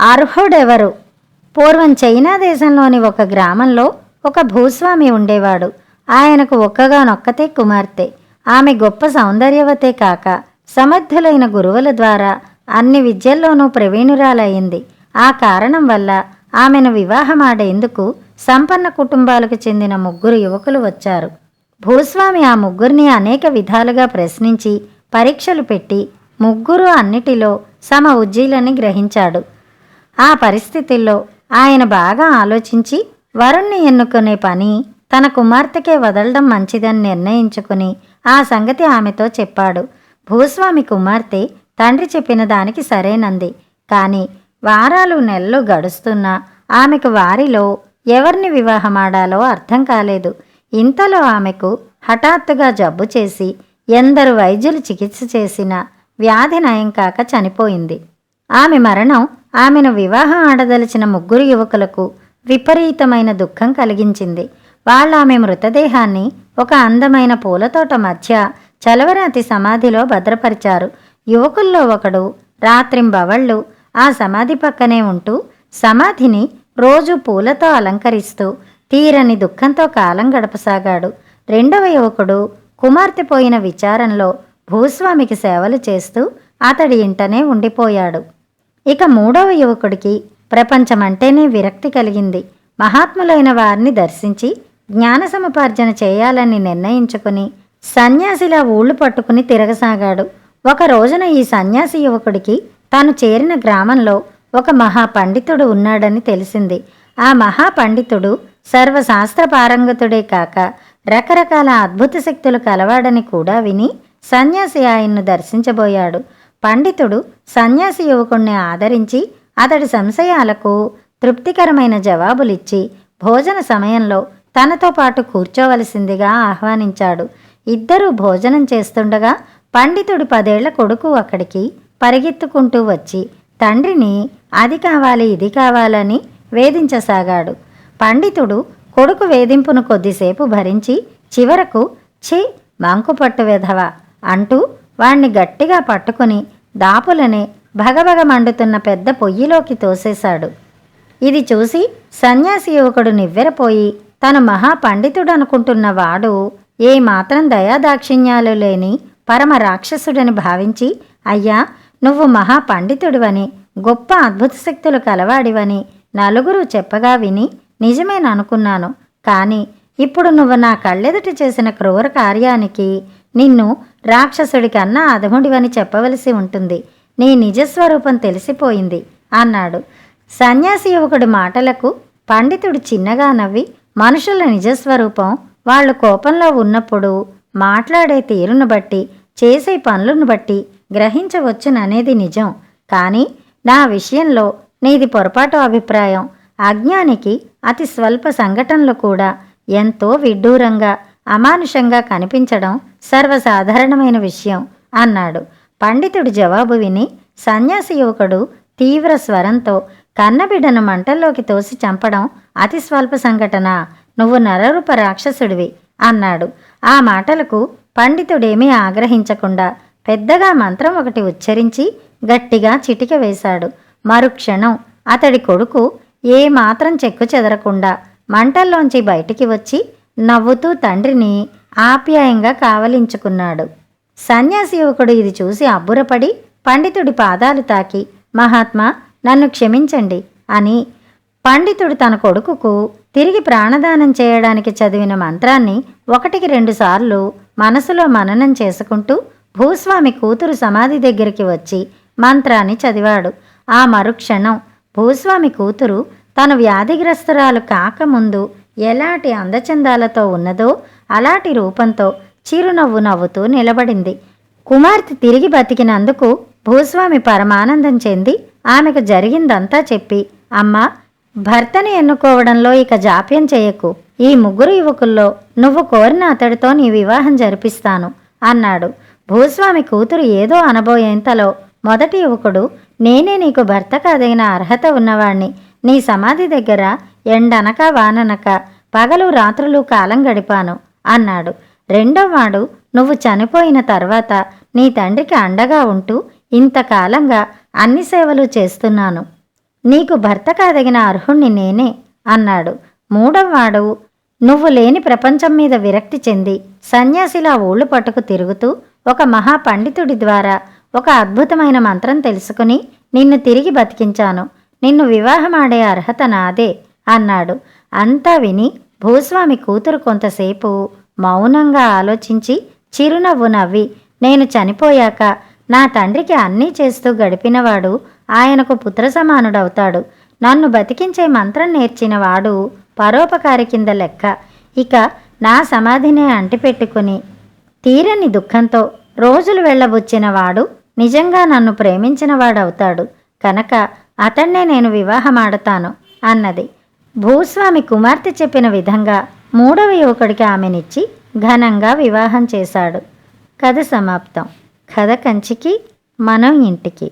అర్హుడెవరు? పూర్వం చైనా దేశంలోని ఒక గ్రామంలో ఒక భూస్వామి ఉండేవాడు. ఆయనకు ఒక్కగానొక్కతే కుమార్తె. ఆమె గొప్ప సౌందర్యవతే కాక సమర్థులైన గురువుల ద్వారా అన్ని విద్యల్లోనూ ప్రవీణురాలయ్యింది. ఆ కారణం వల్ల ఆమెను వివాహమాడేందుకు సంపన్న కుటుంబాలకు చెందిన 3 యువకులు వచ్చారు. భూస్వామి ఆ 3ని అనేక విధాలుగా ప్రశ్నించి పరీక్షలు పెట్టి 3 అన్నిటిలో సమ ఉజ్జీలని గ్రహించాడు. ఆ పరిస్థితుల్లో ఆయన బాగా ఆలోచించి వరుణ్ణి ఎన్నుకునే పని తన కుమార్తెకే వదలడం మంచిదని నిర్ణయించుకుని ఆ సంగతి ఆమెతో చెప్పాడు. భూస్వామి కుమార్తె తండ్రి చెప్పిన దానికి సరేనంది. కానీ వారాలు నెలలు గడుస్తున్నా ఆమెకు వారిలో ఎవరిని వివాహమాడాలో అర్థం కాలేదు. ఇంతలో ఆమెకు హఠాత్తుగా జబ్బు చేసి ఎందరు వైద్యులు చికిత్స చేసినా వ్యాధి నయం కాక చనిపోయింది. ఆమె మరణం ఆమెను వివాహం ఆడదలిచిన 3 యువకులకు విపరీతమైన దుఃఖం కలిగించింది. వాళ్ళామె మృతదేహాన్ని ఒక అందమైన పూలతోట మధ్య చలవరాతి సమాధిలో భద్రపరిచారు. యువకుల్లో ఒకడు రాత్రింబవళ్ళు ఆ సమాధి పక్కనే ఉంటూ సమాధిని రోజు పూలతో అలంకరిస్తూ తీరని దుఃఖంతో కాలం గడపసాగాడు. 2వ యువకుడు కుమార్తె పోయిన విచారంలో భూస్వామికి సేవలు చేస్తూ అతడి ఇంటనే ఉండిపోయాడు. ఇక 3వ యువకుడికి ప్రపంచమంటేనే విరక్తి కలిగింది. మహాత్ములైన వారిని దర్శించి జ్ఞాన సముపార్జన చేయాలని నిర్ణయించుకుని సన్యాసిలా ఊళ్ళు పట్టుకుని తిరగసాగాడు. ఒక రోజున ఈ సన్యాసి యువకుడికి తాను చేరిన గ్రామంలో ఒక మహాపండితుడు ఉన్నాడని తెలిసింది. ఆ మహాపండితుడు సర్వశాస్త్ర పారంగతుడే కాక రకరకాల అద్భుత శక్తులు కలవాడని కూడా విని సన్యాసి ఆయన్ను దర్శించబోయాడు. పండితుడు సన్యాసి యువకుణ్ణి ఆదరించి అతడి సంశయాలకు తృప్తికరమైన జవాబులిచ్చి భోజన సమయంలో తనతో పాటు కూర్చోవలసిందిగా ఆహ్వానించాడు. ఇద్దరూ భోజనం చేస్తుండగా పండితుడి 10 ఏళ్ల కొడుకు అక్కడికి పరిగెత్తుకుంటూ వచ్చి తండ్రిని అది కావాలి ఇది కావాలని వేధించసాగాడు. పండితుడు కొడుకు వేధింపును కొద్దిసేపు భరించి చివరకు ఛీ మంకుపట్టు వెధవ అంటూ వాణ్ణి గట్టిగా పట్టుకుని దాపులనే భగభగ మండుతున్న పెద్ద పొయ్యిలోకి తోసేశాడు. ఇది చూసి సన్యాసి యువకుడు నివ్వెరపోయి తను మహాపండితుడు అనుకుంటున్న వాడు ఏమాత్రం దయాదాక్షిణ్యాలు లేని పరమ రాక్షసుడని భావించి, అయ్యా, నువ్వు మహాపండితుడివని గొప్ప అద్భుత శక్తులు కలవాడివని నలుగురు చెప్పగా విని నిజమేననుకున్నాను. కానీ ఇప్పుడు నువ్వు నా కళ్ళెదుట చేసిన క్రూర కార్యానికి నిన్ను రాక్షసుడి కన్నా అధముడివని చెప్పవలసి ఉంటుంది. నీ నిజస్వరూపం తెలిసిపోయింది అన్నాడు. సన్యాసి యువకుడి మాటలకు పండితుడు చిన్నగా నవ్వి, మనుషుల నిజస్వరూపం వాళ్ళు కోపంలో ఉన్నప్పుడు మాట్లాడే తీరును బట్టి చేసే పనులను బట్టి గ్రహించవచ్చుననేది నిజం. కానీ నా విషయంలో నీది పొరపాటు అభిప్రాయం. అజ్ఞానికి అతి స్వల్ప సంఘటనలు కూడా ఎంతో విడ్డూరంగా అమానుషంగా కనిపించడం సర్వసాధారణమైన విషయం అన్నాడు. పండితుడి జవాబు విని సన్యాసి యువకుడు తీవ్ర స్వరంతో, కన్నబిడ్డను మంటల్లోకి తోసి చంపడం అతి స్వల్ప సంఘటన, నువ్వు నరరూప రాక్షసుడివి అన్నాడు. ఆ మాటలకు పండితుడేమీ ఆగ్రహించకుండా పెద్దగా మంత్రం ఒకటి ఉచ్చరించి గట్టిగా చిటిక వేశాడు. మరుక్షణం అతడి కొడుకు ఏమాత్రం చెక్కు చెదరకుండా మంటల్లోంచి బయటికి వచ్చి నవ్వుతూ తండ్రిని ఆప్యాయంగా కావలించుకున్నాడు. సన్యాసి యువకుడు ఇది చూసి అబ్బురపడి పండితుడి పాదాలు తాకి, మహాత్మా, నన్ను క్షమించండి అని పండితుడు తన కొడుకుకు తిరిగి ప్రాణదానం చేయడానికి చదివిన మంత్రాన్ని 1-2 సార్లు మనసులో మననం చేసుకుంటూ భూస్వామి కూతురు సమాధి దగ్గరికి వచ్చి మంత్రాన్ని చదివాడు. ఆ మరుక్షణం భూస్వామి కూతురు తను వ్యాధిగ్రస్తురాలు కాకముందు ఎలాంటి అందచందాలతో ఉన్నదో అలాంటి రూపంతో చిరునవ్వు నవ్వుతూ నిలబడింది. కుమార్తె తిరిగి బతికినందుకు భూస్వామి పరమానందం చెంది ఆమెకు జరిగిందంతా చెప్పి, అమ్మా, భర్తని ఎన్నుకోవడంలో ఇక జాప్యం చేయకు. ఈ 3 యువకుల్లో నువ్వు కోరిన అతడితో నీ వివాహం జరిపిస్తాను అన్నాడు. భూస్వామి కూతురు ఏదో అనబోయేంతలో మొదటి యువకుడు, నేనే నీకు భర్త కాదగిన అర్హత ఉన్నవాణ్ణి. నీ సమాధి దగ్గర ఎండనక వాననక పగలు రాత్రులు కాలం గడిపాను అన్నాడు. రెండోవాడు, నువ్వు చనిపోయిన తర్వాత నీ తండ్రికి అండగా ఉంటూ ఇంతకాలంగా అన్ని సేవలు చేస్తున్నాను. నీకు భర్త కాదగిన అర్హుణ్ణి నేనే అన్నాడు. మూడవవాడు నువ్వు లేని ప్రపంచం మీద విరక్తి చెంది సన్యాసిలా ఊళ్ళు పట్టుకు తిరుగుతూ ఒక మహాపండితుడి ద్వారా ఒక అద్భుతమైన మంత్రం తెలుసుకుని నిన్ను తిరిగి బతికించాను. నిన్ను వివాహమాడే అర్హత నాదే అన్నాడు. అంతా విని భూస్వామి కూతురు కొంతసేపు మౌనంగా ఆలోచించి చిరునవ్వు నవ్వి, నేను చనిపోయాక నా తండ్రికి అన్నీ చేస్తూ గడిపినవాడు ఆయనకు పుత్ర సమానుడవుతాడు. నన్ను బతికించే మంత్రం నేర్చినవాడు పరోపకారి కింద లెక్క. ఇక నా సమాధినే అంటిపెట్టుకుని తీరని దుఃఖంతో రోజులు వెళ్ళబుచ్చినవాడు నిజంగా నన్ను ప్రేమించినవాడవుతాడు. కనుక అతన్నే నేను వివాహమాడతాను అన్నది. భూస్వామి కుమార్తె చెప్పిన విధంగా మూడవ యువకుడికి ఆమెనిచ్చి ఘనంగా వివాహం చేశాడు. కథ సమాప్తం. కథ కంచికి, మనం ఇంటికి.